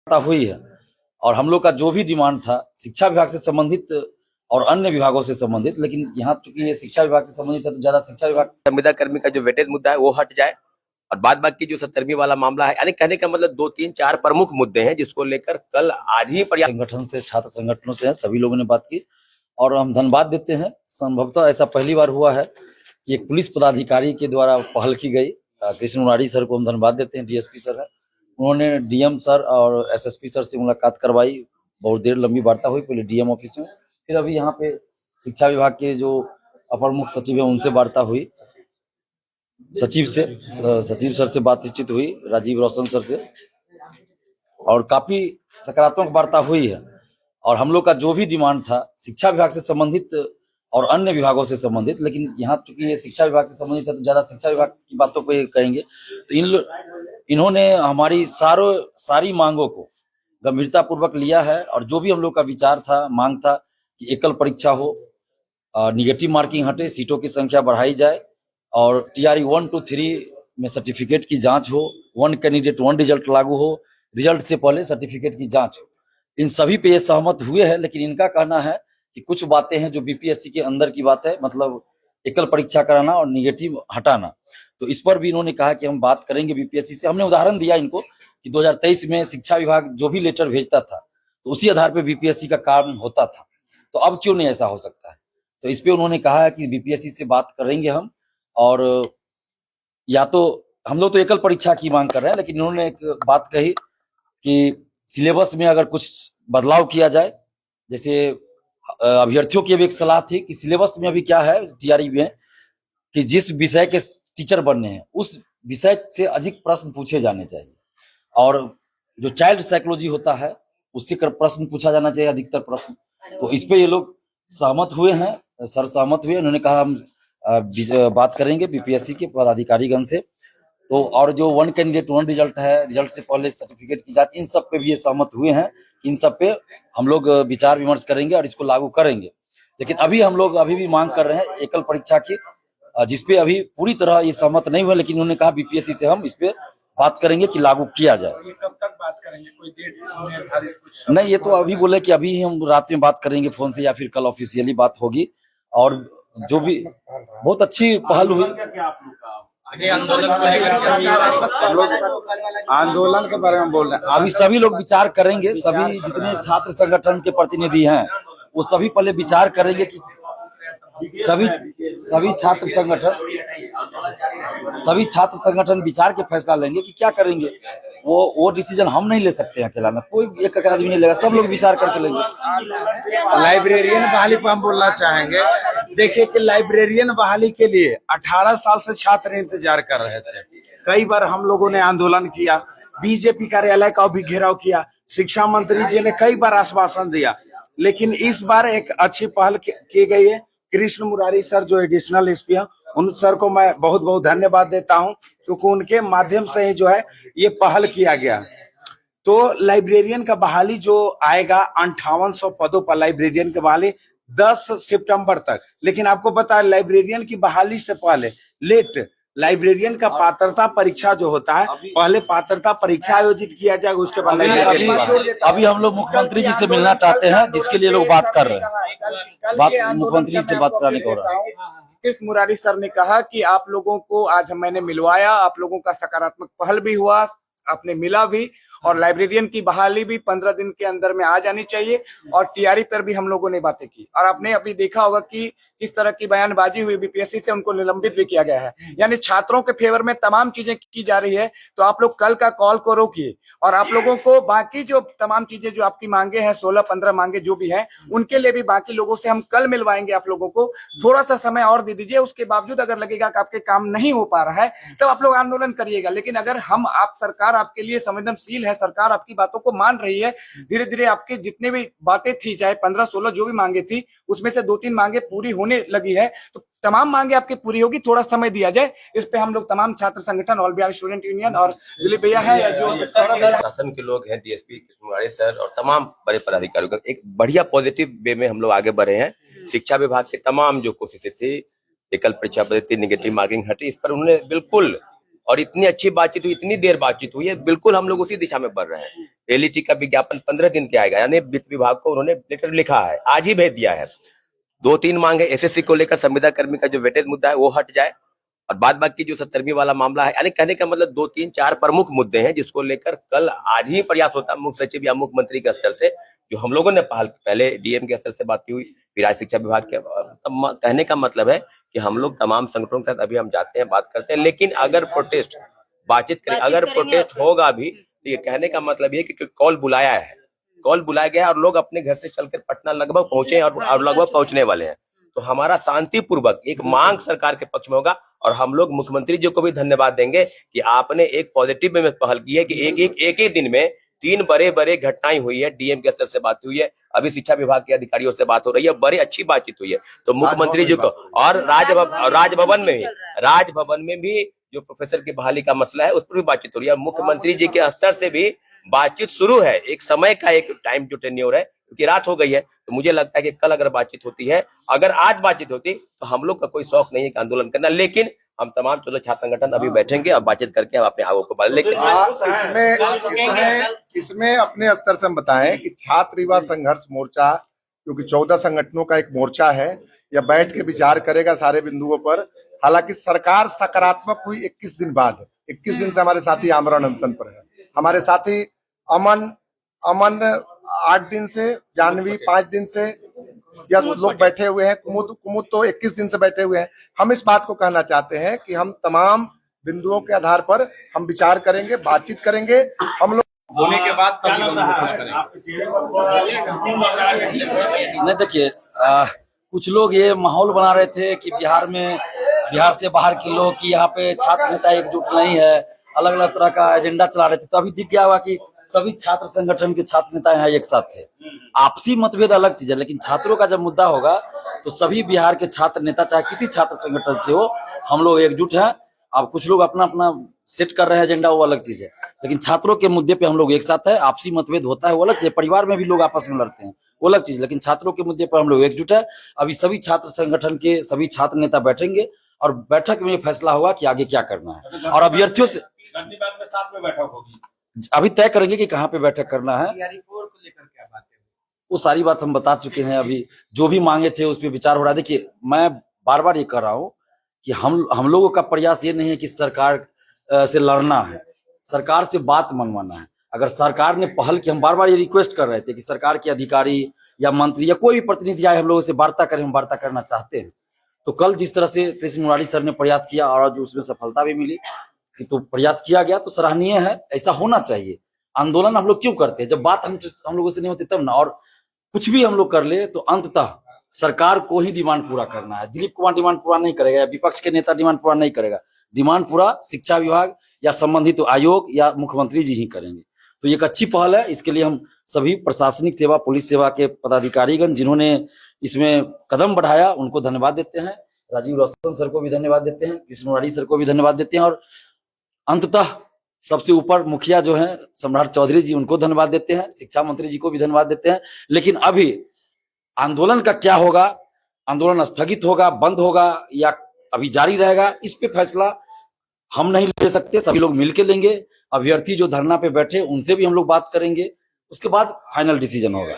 हुई है और हम लोग का जो भी डिमांड था शिक्षा विभाग से संबंधित और अन्य विभागों से संबंधित, लेकिन यहाँ चूंकि ये शिक्षा विभाग से संबंधित है तो ज्यादा शिक्षा विभाग संविदा कर्मी का जो वेटेज मुद्दा है वो हट जाए और बाद बाकी जो 70वीं वाला मामला है, यानी कहने का मतलब 2-3-4 प्रमुख मुद्दे हैं जिसको लेकर कल आज ही संगठन से, छात्र संगठनों से सभी लोगों ने बात की और हम धन्यवाद देते हैं। संभवतः ऐसा पहली बार हुआ है कि एक पुलिस पदाधिकारी के द्वारा पहल की गई। कृष्ण मुरारी सर को हम धन्यवाद देते हैं, डीएसपी सर है, उन्होंने डीएम सर और एसएसपी सर से मुलाकात करवाई। बहुत देर लंबी वार्ता हुई, पहले डीएम ऑफिस में, फिर अभी यहाँ पे शिक्षा विभाग के जो अपर मुख्य सचिव है उनसे वार्ता हुई, सचिव सर से बातचीत हुई, राजीव रोशन सर से, और काफी सकारात्मक वार्ता हुई है। और हम लोग का जो भी डिमांड था शिक्षा विभाग से संबंधित और अन्य विभागों से संबंधित, लेकिन यहाँ चूंकि ये शिक्षा विभाग से संबंधित है तो ज्यादा शिक्षा विभाग की बातों को कहेंगे। तो इन्होंने हमारी सारी मांगों को गंभीरता पूर्वक लिया है और जो भी हम लोग का विचार था, मांग था कि एकल परीक्षा हो, निगेटिव मार्किंग हटे, सीटों की संख्या बढ़ाई जाए और TRE 1 to 3 में सर्टिफिकेट की जांच हो, 1 कैंडिडेट 1 रिजल्ट लागू हो, रिजल्ट से पहले सर्टिफिकेट की जांच हो। इन सभी पे ये सहमत हुए हैं, लेकिन इनका कहना है कि कुछ बातें हैं जो बीपीएससी के अंदर की बात है, मतलब एकल परीक्षा कराना और निगेटिव हटाना। तो इस पर भी इन्होंने कहा कि हम बात करेंगे बीपीएससी से। हमने उदाहरण दिया इनको कि 2023 में शिक्षा विभाग जो भी लेटर भेजता था तो उसी आधार पर बीपीएससी का काम होता था, तो अब क्यों नहीं ऐसा हो सकता है। तो इस पे उन्होंने कहा है कि बीपीएससी से बात करेंगे हम, और या तो हम लोग तो एकल परीक्षा की मांग कर रहे हैं, लेकिन इन्होंने एक बात कही कि सिलेबस में अगर कुछ बदलाव किया जाए, जैसे अभ्यर्थियों की भी एक सलाह थी कि सिलेबस में अभी क्या है TRE में कि जिस विषय के टीचर बनने हैं उस विषय से अधिक प्रश्न पूछे जाने चाहिए, और जो चाइल्ड साइकोलॉजी होता है उससे प्रश्न पूछा जाना चाहिए, अधिकतर प्रश्न। तो इस पे ये लोग सहमत हुए हैं, सर सहमत हुए। उन्होंने कहा हम बात करेंगे बीपीएससी के पदाधिकारीगण से। तो और जो 1 कैंडिडेट 1 रिजल्ट है, रिजल्ट से पहले सर्टिफिकेट की जांच, इन सब पे भी ये सहमत हुए हैं। इन सब पे हम लोग विचार विमर्श करेंगे और इसको लागू करेंगे। लेकिन अभी हम लोग अभी भी मांग कर रहे हैं एकल परीक्षा की, जिसपे अभी पूरी तरह ये सहमत नहीं हुए, लेकिन उन्होंने कहा बीपीएससी से हम इस पे बात करेंगे कि लागू किया जाए। ये कब तक बात करेंगे, कोई डेट निर्धारित कुछ? नहीं, ये तो अभी बोले कि अभी हम रात में बात करेंगे फोन से या फिर कल ऑफिशियली बात होगी। और जो भी बहुत अच्छी पहल हुई, आंदोलन के बारे में बोल रहे हैं। अभी सभी लोग विचार करेंगे, सभी जितने छात्र संगठन के प्रतिनिधि हैं वो सभी पहले विचार करेंगे कि सभी छात्र संगठन विचार के फैसला लेंगे कि क्या करेंगे। वो डिसीजन हम नहीं ले सकते हैं अकेला में, कोई एक आदमी नहीं लेगा, सब लोग विचार करके लेंगे। लाइब्रेरियन बहाली पर हम बोलना चाहेंगे। देखिए कि लाइब्रेरियन बहाली के लिए 18 साल से छात्र इंतजार कर रहे थे। कई बार हम लोगों ने आंदोलन किया, बीजेपी कार्यालय का भी घेराव किया, शिक्षा मंत्री जी ने कई बार आश्वासन दिया, लेकिन इस बार एक अच्छी पहल की गई है। कृष्ण मुरारी सर जो एडिशनल एसपी है, उन सर को मैं बहुत बहुत धन्यवाद देता हूं, क्योंकि उनके माध्यम से ही जो है ये पहल किया गया। तो लाइब्रेरियन का बहाली जो आएगा 5800 पदों पर लाइब्रेरियन की बहाली 10 सितंबर तक। लेकिन आपको पता है लाइब्रेरियन की बहाली से पहले लेट लाइब्रेरियन का पात्रता परीक्षा जो होता है, पहले पात्रता परीक्षा आयोजित किया जाएगा, उसके बाद अभी हम लोग मुख्यमंत्री जी से मिलना चाहते हैं, जिसके लिए लोग बात कर रहे हैं। बात मुख्यमंत्री से बात कराने को हो रहा है। कृष्ण मुरारी सर ने कहा कि आप लोगों को आज मैंने मिलवाया, आप लोगों का सकारात्मक पहल भी हुआ, आपने मिला भी, और लाइब्रेरियन की बहाली भी 15 दिन के अंदर में आ जानी चाहिए। और TRE पर भी हम लोगों ने बातें की, और आपने अभी देखा होगा कि किस तरह की बयानबाजी हुई, बीपीएससी से उनको निलंबित भी किया गया है। यानी छात्रों के फेवर में तमाम चीजें की जा रही है। तो आप लोग कल का कॉल को रोकिए और आप लोगों को बाकी जो तमाम चीजें जो आपकी मांगे हैं, 16-15 मांगे जो भी हैं, उनके लिए भी बाकी लोगों से हम कल मिलवाएंगे। आप लोगों को थोड़ा सा समय और दे दीजिए। उसके बावजूद अगर लगेगा कि आपके काम नहीं हो पा रहा है तब आप लोग आंदोलन करिएगा। लेकिन अगर सरकार आपके लिए संवेदनशील है, सरकार आपकी बातों को मान रही है, धीरे धीरे आपकी जितने भी बातें थी, चाहे 15-16 जो भी मांगे थी, उसमें से 2-3 मांगे पूरी होने लगी है, तो तमाम मांगे आपकी पूरी होगी। थोड़ा समय दिया जाए। इस पे हम लोग तमाम छात्र संगठन, ऑल बिहार स्टूडेंट यूनियन और दिलीप भैया है, जो शासन के लोग हैं, डीएसपी कृष्ण मुरारी सर और तमाम बड़े पदाधिकारियों का एक बढ़िया पॉजिटिव वे में हम लोग आगे बढ़े हैं। शिक्षा विभाग की तमाम जो कोशिशें थी, एकल परीक्षा पद्धति, निगेटिव मार्किंग हटी, इस पर उन्होंने बिल्कुल और इतनी अच्छी बातचीत हुई, इतनी देर बातचीत हुई है, बिल्कुल हम लोग उसी दिशा में बढ़ रहे हैं। एलईटी का विज्ञापन 15 दिन के आएगा, यानी वित्त विभाग को उन्होंने लेटर लिखा है, आज ही भेज दिया है। 2-3 मांग है, एसएससी को लेकर संविदा कर्मी का जो वेटेज मुद्दा है वो हट जाए, और बाद बाकी जो 70वीं वाला मामला है, यानी कहने का मतलब 2-3-4 प्रमुख मुद्दे हैं जिसको लेकर कल आज ही प्रयास होता मुख्य सचिव या मुख्यमंत्री के स्तर से, जो हम लोगों ने पहले डीएम के स्तर से बात की हुई, फिर आज शिक्षा विभाग के। कहने का मतलब है कि हम लोग तमाम संगठनों के साथ अभी हम जाते हैं, बात करते हैं, लेकिन अगर प्रोटेस्ट बातचीत करें, अगर प्रोटेस्ट होगा भी तो ये कहने का मतलब ये कि कॉल बुलाया है, कॉल बुलाया गया है और लोग अपने घर से चलकर पटना लगभग पहुंचे और लगभग पहुंचने वाले हैं। तो हमारा शांतिपूर्वक एक मांग सरकार के पक्ष में होगा, और हम लोग मुख्यमंत्री जी को भी धन्यवाद देंगे कि आपने एक पॉजिटिव में पहल की है कि एक ही दिन में 3 बड़े घटनाएं हुई है। डीएम के स्तर से बात हुई है, अभी शिक्षा विभाग के अधिकारियों से बात हो रही है, बड़ी अच्छी बातचीत हुई है। तो मुख्यमंत्री जी को, और राजभवन में भी जो प्रोफेसर की बहाली का मसला है उस पर भी बातचीत हो रही है। मुख्यमंत्री जी के स्तर से भी बातचीत शुरू है, एक समय का एक टाइम जो टेन्योर है, क्योंकि रात हो गई है। तो मुझे लगता है कि कल अगर बातचीत होती है, अगर आज बातचीत होती तो हम लोग का कोई शौक नहीं है कि आंदोलन करना, लेकिन हम तमाम 14 छात्र संगठन अभी बैठेंगे और बातचीत करके हम अपने आगों को बढ़ा। लेकिन इसमें अपने स्तर से हम बताएं कि छात्र युवा संघर्ष मोर्चा, क्योंकि 14 संगठनों का एक मोर्चा है, यह बैठ के विचार करेगा सारे बिंदुओं पर। हालांकि सरकार सकारात्मक हुई 21 दिन बाद, 21 दिन से हमारे साथी आमरण अनशन पर है, हमारे साथी अमन 8 दिन से, जानवी 5 दिन से, या लोग बैठे हुए हैं, कुमुद तो 21 दिन से बैठे हुए हैं। हम इस बात को कहना चाहते हैं कि हम तमाम बिंदुओं के आधार पर हम विचार करेंगे, बातचीत करेंगे, हम लोग होने के बाद तभी हम कुछ करेंगे। नहीं, देखिए, कुछ लोग ये माहौल बना रहे थे कि बिहार से बाहर के लोग कि यहाँ पे छात्र नेता एकजुट नहीं है, अलग अलग तरह का एजेंडा चला रहे थे। तो अभी दिख गया हुआ कि सभी छात्र संगठन के छात्र नेता यहाँ एक साथ थे। आपसी मतभेद अलग चीज है, लेकिन छात्रों का जब मुद्दा होगा तो सभी बिहार के छात्र नेता, चाहे किसी छात्र संगठन से हो, हम लोग एकजुट हैं। अब कुछ लोग अपना अपना सेट कर रहे हैं एजेंडा, वो अलग चीज है, लेकिन छात्रों के मुद्दे पे हम लोग एक साथ है। आपसी मतभेद होता है वो अलग चीज, परिवार में भी लोग आपस में लड़ते हैं वो अलग चीज, लेकिन छात्रों के मुद्दे पर हम लोग एकजुट है। अभी सभी छात्र संगठन के सभी छात्र नेता बैठेंगे और बैठक में फैसला होगा कि आगे क्या करना है, और अभ्यर्थियों से साथ में बैठक होगी, अभी तय करेंगे कि कहाँ पे बैठक करना है। वो सारी बात हम बता चुके हैं, अभी जो भी मांगे थे उस पर विचार हो रहा है। देखिए, मैं बार बार ये कह रहा हूँ कि हम लोगों का प्रयास ये नहीं है कि सरकार से लड़ना है, सरकार से बात मनवाना है। अगर सरकार ने पहल की, हम बार बार ये रिक्वेस्ट कर रहे थे कि सरकार के अधिकारी या मंत्री या कोई भी प्रतिनिधि आए हम लोगों से वार्ता करें, हम वार्ता करना चाहते हैं। तो कल जिस तरह से कृष्ण मुरारी सर ने प्रयास किया और जो उसमें सफलता भी मिली, कि तो प्रयास किया गया तो सराहनीय है, ऐसा होना चाहिए। आंदोलन हम लोग क्यों करते हैं? जब बात हम लोगों से नहीं होती तब ना। और कुछ भी हम लोग कर ले तो अंततः सरकार को ही डिमांड पूरा करना है। दिलीप कुमार डिमांड पूरा नहीं करेगा, या विपक्ष के नेता डिमांड पूरा नहीं करेगा, डिमांड पूरा शिक्षा विभाग या संबंधित आयोग या मुख्यमंत्री जी ही करेंगे। तो एक अच्छी पहल है, इसके लिए हम सभी प्रशासनिक सेवा, पुलिस सेवा के पदाधिकारीगण जिन्होंने इसमें कदम बढ़ाया उनको धन्यवाद देते हैं। राजीव रोशन सर को भी धन्यवाद देते हैं, कृष्ण मुरारी सर को भी धन्यवाद देते हैं, और अंततः सबसे ऊपर मुखिया जो है सम्राट चौधरी जी, उनको धन्यवाद देते हैं, शिक्षा मंत्री जी को भी धन्यवाद देते हैं। लेकिन अभी आंदोलन का क्या होगा, आंदोलन स्थगित होगा, बंद होगा या अभी जारी रहेगा, इस पे फैसला हम नहीं ले सकते, सभी लोग मिलकर लेंगे। अभ्यर्थी जो धरना पे बैठे उनसे भी हम लोग बात करेंगे, उसके बाद फाइनल डिसीजन होगा।